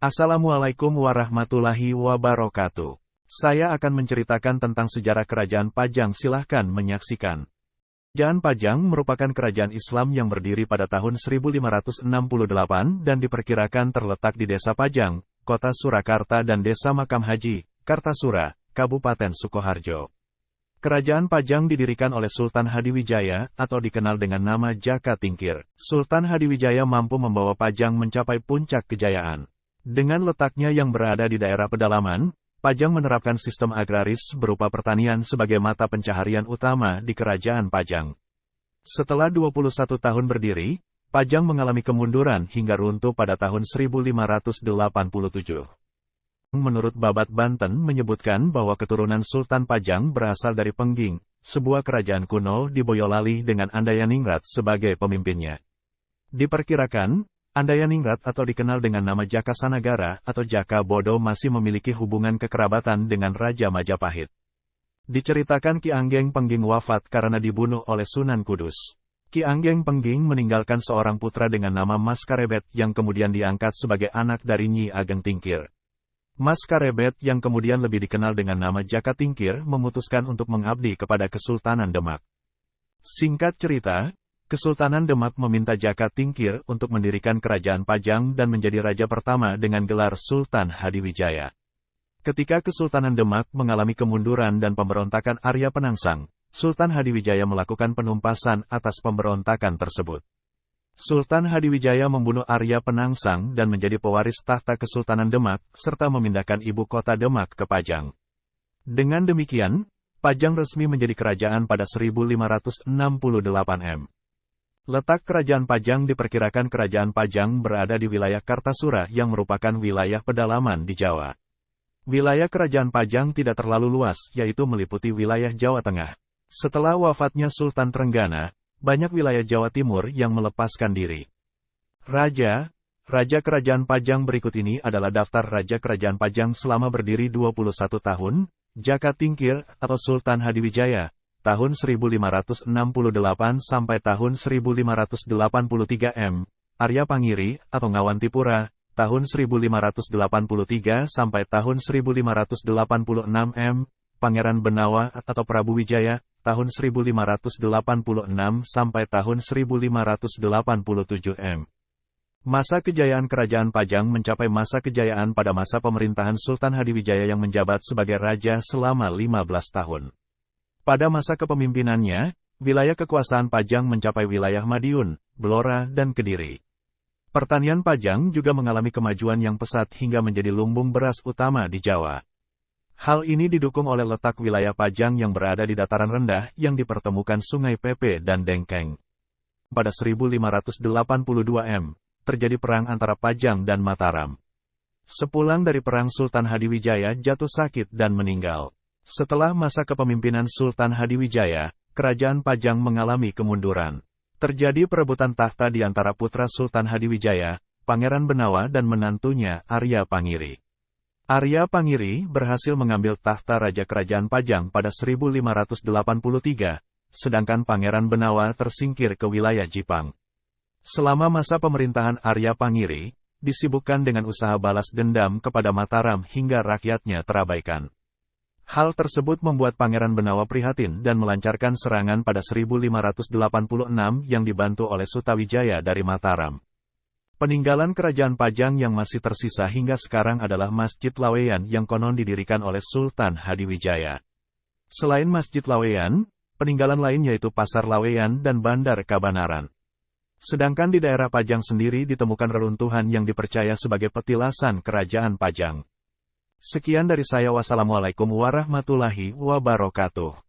Assalamualaikum warahmatullahi wabarakatuh. Saya akan menceritakan tentang sejarah Kerajaan Pajang, silahkan menyaksikan. Kerajaan Pajang merupakan kerajaan Islam yang berdiri pada tahun 1568 dan diperkirakan terletak di Desa Pajang, Kota Surakarta dan Desa Makam Haji, Kartasura, Kabupaten Sukoharjo. Kerajaan Pajang didirikan oleh Sultan Hadiwijaya atau dikenal dengan nama Jaka Tingkir. Sultan Hadiwijaya mampu membawa Pajang mencapai puncak kejayaan. Dengan letaknya yang berada di daerah pedalaman, Pajang menerapkan sistem agraris berupa pertanian sebagai mata pencaharian utama di Kerajaan Pajang. Setelah 21 tahun berdiri, Pajang mengalami kemunduran hingga runtuh pada tahun 1587. Menurut Babat Banten menyebutkan bahwa keturunan Sultan Pajang berasal dari Pengging, sebuah kerajaan kuno di Boyolali dengan Andayaningrat sebagai pemimpinnya. Diperkirakan, Andayaningrat atau dikenal dengan nama Jaka Sanagara atau Jaka Bodo masih memiliki hubungan kekerabatan dengan Raja Majapahit. Diceritakan Ki Anggeng Pengging wafat karena dibunuh oleh Sunan Kudus. Ki Anggeng Pengging meninggalkan seorang putra dengan nama Mas Karebet yang kemudian diangkat sebagai anak dari Nyi Ageng Tingkir. Mas Karebet yang kemudian lebih dikenal dengan nama Jaka Tingkir memutuskan untuk mengabdi kepada Kesultanan Demak. Singkat cerita, Kesultanan Demak meminta Jaka Tingkir untuk mendirikan Kerajaan Pajang dan menjadi raja pertama dengan gelar Sultan Hadiwijaya. Ketika Kesultanan Demak mengalami kemunduran dan pemberontakan Arya Penangsang, Sultan Hadiwijaya melakukan penumpasan atas pemberontakan tersebut. Sultan Hadiwijaya membunuh Arya Penangsang dan menjadi pewaris tahta Kesultanan Demak, serta memindahkan ibu kota Demak ke Pajang. Dengan demikian, Pajang resmi menjadi kerajaan pada 1568 m. Letak Kerajaan Pajang diperkirakan Kerajaan Pajang berada di wilayah Kartasura yang merupakan wilayah pedalaman di Jawa. Wilayah Kerajaan Pajang tidak terlalu luas, yaitu meliputi wilayah Jawa Tengah. Setelah wafatnya Sultan Trenggana, banyak wilayah Jawa Timur yang melepaskan diri. Raja Kerajaan Pajang berikut ini adalah daftar Raja Kerajaan Pajang selama berdiri 21 tahun, Jaka Tingkir atau Sultan Hadiwijaya, tahun 1568 sampai tahun 1583 m, Arya Pangiri atau Ngawantipura, tahun 1583 sampai tahun 1586 m, Pangeran Benawa atau Prabu Wijaya, tahun 1586 sampai tahun 1587 m. Masa kejayaan Kerajaan Pajang mencapai masa kejayaan pada masa pemerintahan Sultan Hadiwijaya yang menjabat sebagai raja selama 15 tahun. Pada masa kepemimpinannya, wilayah kekuasaan Pajang mencapai wilayah Madiun, Blora, dan Kediri. Pertanian Pajang juga mengalami kemajuan yang pesat hingga menjadi lumbung beras utama di Jawa. Hal ini didukung oleh letak wilayah Pajang yang berada di dataran rendah yang dipertemukan Sungai Pepe dan Dengkeng. Pada 1582 m, terjadi perang antara Pajang dan Mataram. Sepulang dari perang Sultan Hadiwijaya jatuh sakit dan meninggal. Setelah masa kepemimpinan Sultan Hadiwijaya, Kerajaan Pajang mengalami kemunduran. Terjadi perebutan tahta di antara putra Sultan Hadiwijaya, Pangeran Benawa dan menantunya Arya Pangiri. Arya Pangiri berhasil mengambil tahta Raja Kerajaan Pajang pada 1583, sedangkan Pangeran Benawa tersingkir ke wilayah Jipang. Selama masa pemerintahan Arya Pangiri, disibukkan dengan usaha balas dendam kepada Mataram hingga rakyatnya terabaikan. Hal tersebut membuat Pangeran Benawa prihatin dan melancarkan serangan pada 1586 yang dibantu oleh Sutawijaya dari Mataram. Peninggalan Kerajaan Pajang yang masih tersisa hingga sekarang adalah Masjid Laweyan yang konon didirikan oleh Sultan Hadiwijaya. Selain Masjid Laweyan, peninggalan lain yaitu Pasar Laweyan dan Bandar Kabanaran. Sedangkan di daerah Pajang sendiri ditemukan reruntuhan yang dipercaya sebagai petilasan Kerajaan Pajang. Sekian dari saya, wassalamualaikum warahmatullahi wabarakatuh.